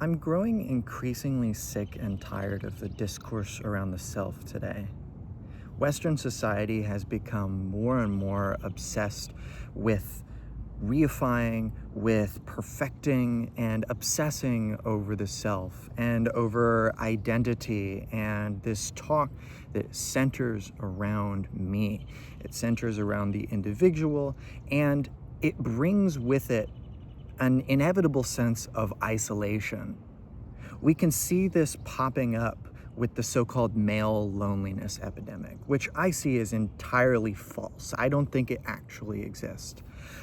I'm growing increasingly sick and tired of the discourse around the self today. Western society has become more and more obsessed with reifying, with perfecting, and obsessing over the self and over identity, and this talk that centers around me. It centers around the individual, and it brings with it an inevitable sense of isolation. We can see this popping up with the so-called male loneliness epidemic, which I see as entirely false. I don't think it actually exists.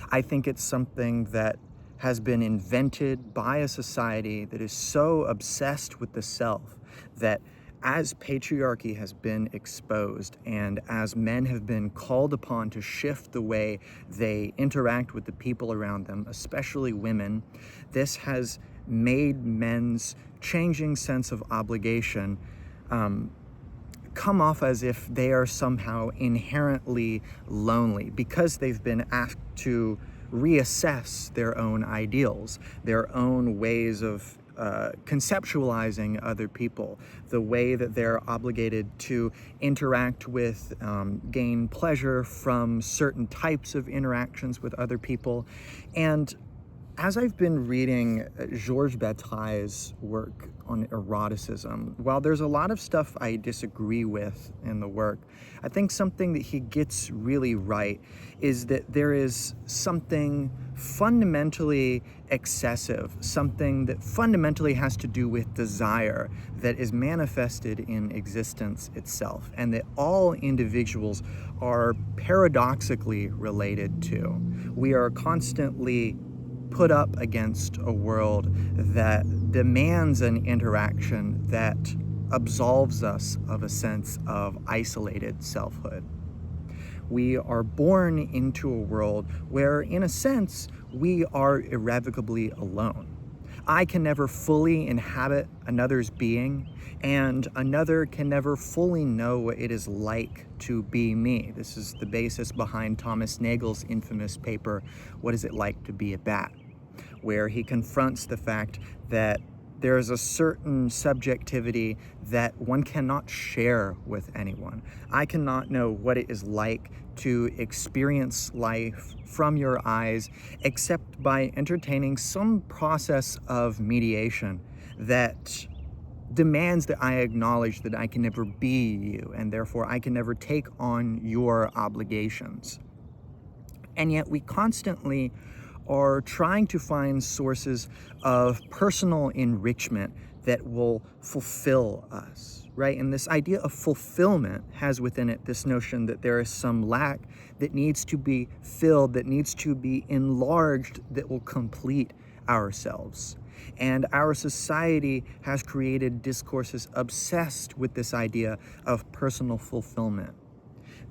I think it's something that has been invented by a society that is so obsessed with the self that as patriarchy has been exposed and as men have been called upon to shift the way they interact with the people around them, especially women, this has made men's changing sense of obligation come off as if they are somehow inherently lonely because they've been asked to reassess their own ideals, their own ways of conceptualizing other people, the way that they're obligated to interact with, gain pleasure from certain types of interactions with other people. And as I've been reading Georges Bataille's work on eroticism, while there's a lot of stuff I disagree with in the work, I think something that he gets really right is that there is something fundamentally excessive, something that fundamentally has to do with desire that is manifested in existence itself, and that all individuals are paradoxically related to. We are constantly put up against a world that demands an interaction that absolves us of a sense of isolated selfhood. We are born into a world where, in a sense, we are irrevocably alone. I can never fully inhabit another's being, and another can never fully know what it is like to be me. This is the basis behind Thomas Nagel's infamous paper, What Is It Like to Be a Bat?, where he confronts the fact that there is a certain subjectivity that one cannot share with anyone. I cannot know what it is like to experience life from your eyes except by entertaining some process of mediation that demands that I acknowledge that I can never be you, and therefore I can never take on your obligations. And yet we constantly are trying to find sources of personal enrichment that will fulfill us, right? And this idea of fulfillment has within it this notion that there is some lack that needs to be filled, that needs to be enlarged, that will complete ourselves. And our society has created discourses obsessed with this idea of personal fulfillment,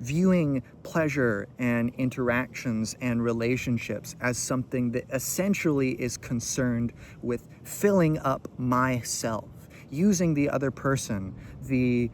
viewing pleasure and interactions and relationships as something that essentially is concerned with filling up myself, using the other person, the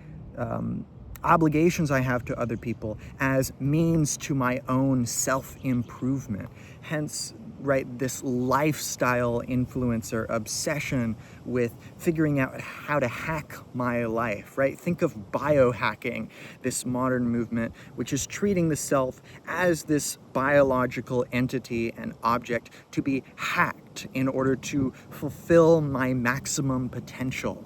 obligations I have to other people as means to my own self-improvement. Hence, right, this lifestyle influencer obsession with figuring out how to hack my life, right? Think of biohacking, this modern movement, which is treating the self as this biological entity and object to be hacked in order to fulfill my maximum potential.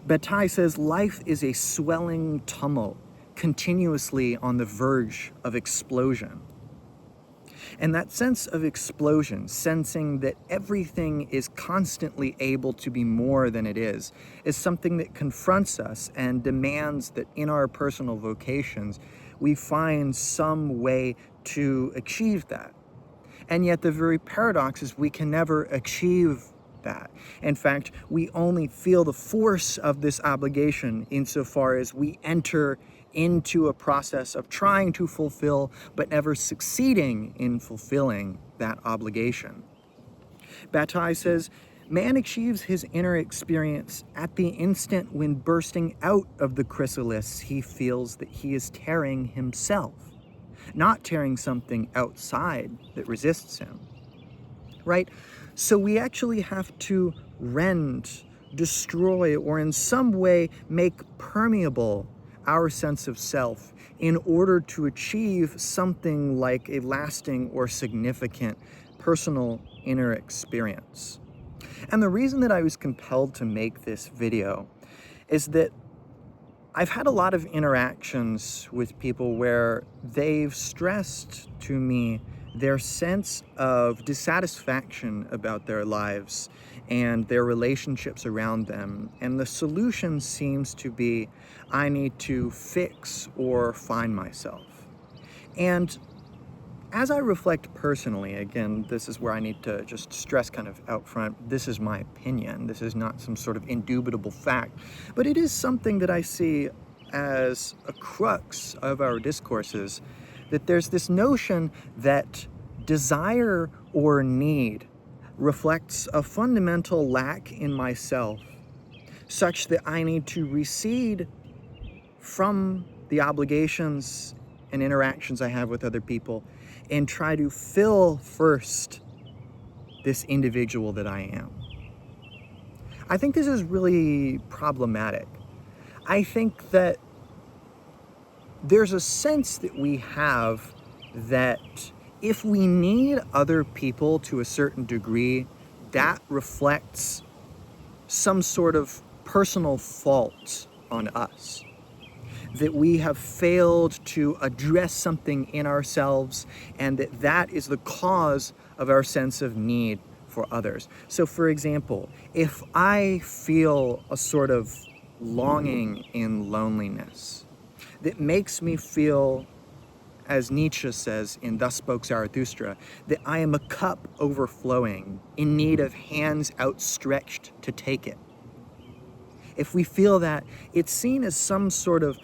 Bataille says life is a swelling tumult, continuously on the verge of explosion. And that sense of explosion, sensing that everything is constantly able to be more than it is something that confronts us and demands that in our personal vocations, we find some way to achieve that. And yet the very paradox is we can never achieve that. In fact, we only feel the force of this obligation insofar as we enter into a process of trying to fulfill but never succeeding in fulfilling that obligation. Bataille says, man achieves his inner experience at the instant when, bursting out of the chrysalis, he feels that he is tearing himself, not tearing something outside that resists him. Right? So we actually have to rend, destroy, or in some way make permeable our sense of self in order to achieve something like a lasting or significant personal inner experience. And the reason that I was compelled to make this video is that I've had a lot of interactions with people where they've stressed to me their sense of dissatisfaction about their lives and their relationships around them. And the solution seems to be, I need to fix or find myself. And as I reflect personally, again, this is where I need to just stress kind of out front, this is my opinion. This is not some sort of indubitable fact, but it is something that I see as a crux of our discourses, that there's this notion that desire or need reflects a fundamental lack in myself, such that I need to recede from the obligations and interactions I have with other people and try to fill first this individual that I am. I think this is really problematic. I think that there's a sense that we have that if we need other people to a certain degree, that reflects some sort of personal fault on us. That we have failed to address something in ourselves, and that is the cause of our sense of need for others. So for example, if I feel a sort of longing in loneliness that makes me feel, as Nietzsche says in Thus Spoke Zarathustra, that I am a cup overflowing in need of hands outstretched to take it. If we feel that, it's seen as some sort of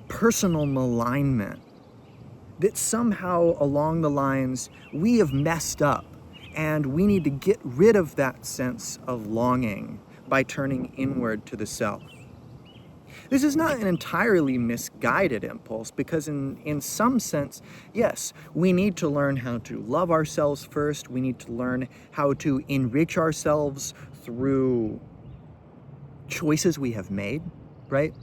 personal malignment, that somehow along the lines we have messed up and we need to get rid of that sense of longing by turning inward to the self. This is not an entirely misguided impulse, because in some sense, yes, we need to learn how to love ourselves first. We need to learn how to enrich ourselves through choices we have made, right?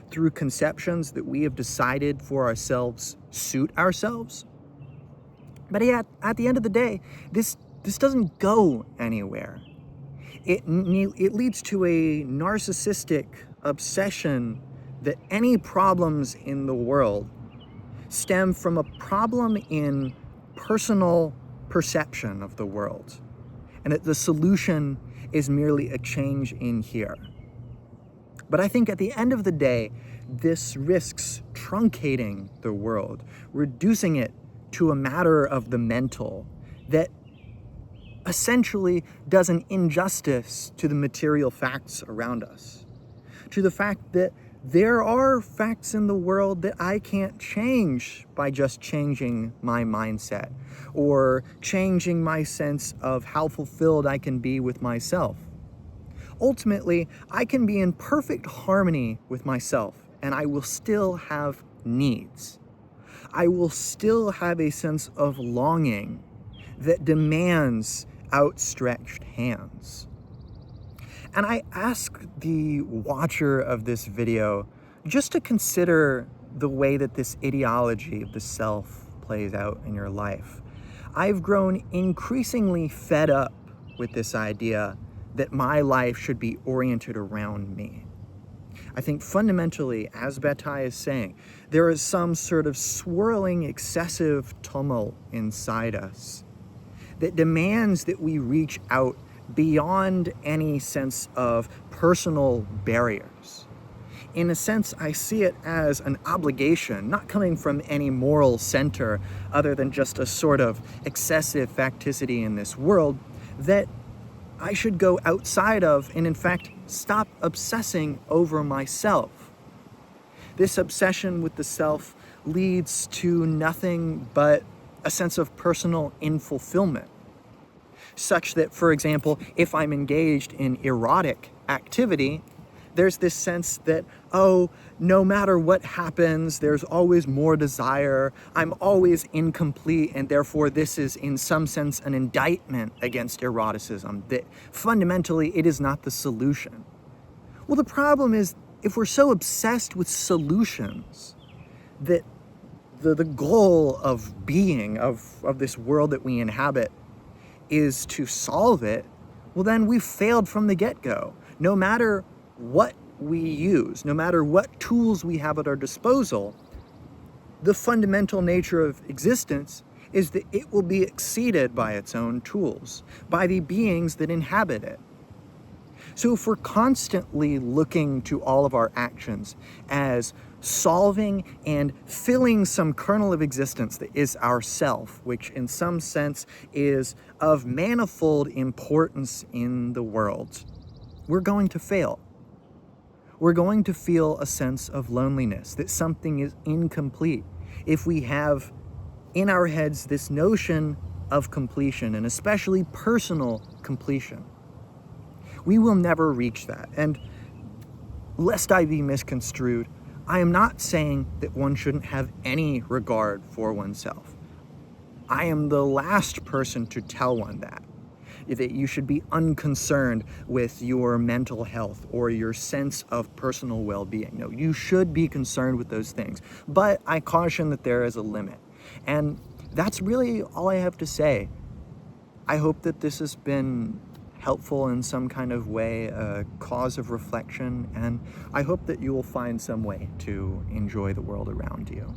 Through conceptions that we have decided for ourselves suit ourselves. But yet, at the end of the day, this doesn't go anywhere. It leads to a narcissistic obsession that any problems in the world stem from a problem in personal perception of the world, and that the solution is merely a change in here. But I think at the end of the day, this risks truncating the world, reducing it to a matter of the mental that essentially does an injustice to the material facts around us, to the fact that there are facts in the world that I can't change by just changing my mindset or changing my sense of how fulfilled I can be with myself. Ultimately, I can be in perfect harmony with myself, and I will still have needs. I will still have a sense of longing that demands outstretched hands. And I ask the watcher of this video just to consider the way that this ideology of the self plays out in your life. I've grown increasingly fed up with this idea that my life should be oriented around me. I think fundamentally, as Bataille is saying, there is some sort of swirling, excessive tumult inside us that demands that we reach out beyond any sense of personal barriers. In a sense, I see it as an obligation, not coming from any moral center other than just a sort of excessive facticity in this world, that I should go outside of and in fact stop obsessing over myself. This obsession with the self leads to nothing but a sense of personal unfulfillment, such that, for example, if I'm engaged in erotic activity, there's this sense that, oh, no matter what happens, there's always more desire. I'm always incomplete, and therefore this is in some sense an indictment against eroticism, that fundamentally it is not the solution. Well, the problem is, if we're so obsessed with solutions that the goal of being, of this world that we inhabit, is to solve it, well, then we've failed from the get-go. No matter what we use, no matter what tools we have at our disposal, the fundamental nature of existence is that it will be exceeded by its own tools, by the beings that inhabit it. So if we're constantly looking to all of our actions as solving and filling some kernel of existence that is ourself, which in some sense is of manifold importance in the world, we're going to fail. We're going to feel a sense of loneliness, that something is incomplete, if we have in our heads this notion of completion, and especially personal completion. We will never reach that. And lest I be misconstrued, I am not saying that one shouldn't have any regard for oneself. I am the last person to tell one that you should be unconcerned with your mental health or your sense of personal well-being. No, you should be concerned with those things. But I caution that there is a limit. And that's really all I have to say. I hope that this has been helpful in some kind of way, a cause of reflection, and I hope that you will find some way to enjoy the world around you.